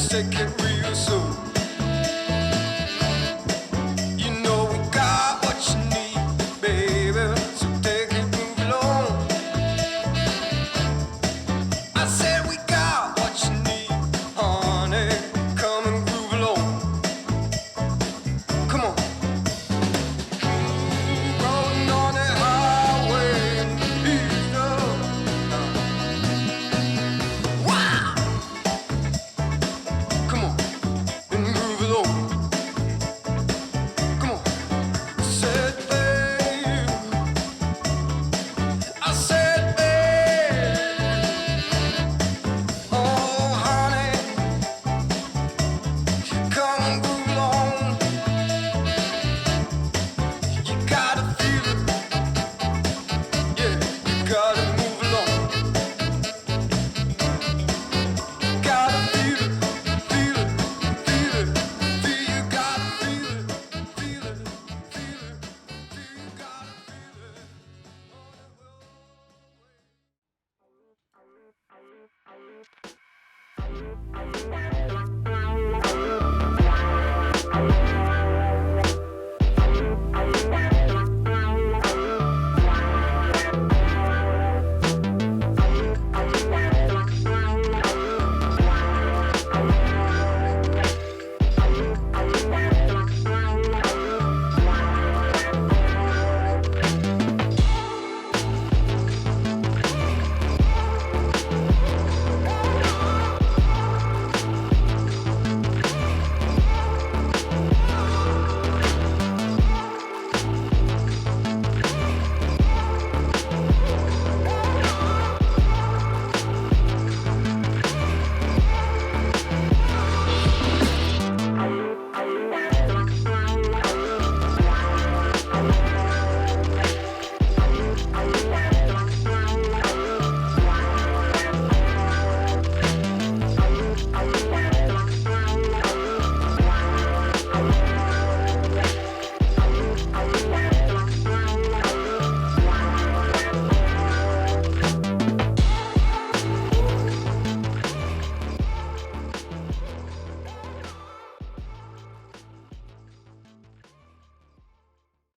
Take it real soon. You know we got what you need, baby. So take it, move along. I said we got what you need, honey. Come and groove along. Come on. Rolling on the highway, ease up. Wow. Come on, and move it on. Come on, said babe. I said babe. Oh honey, come and move along. You gotta feel it, yeah. You gotta move along. Gotta feel it. Feel it, feel it, feel you gotta feel it, feel it, feel it, feel you gotta feel it.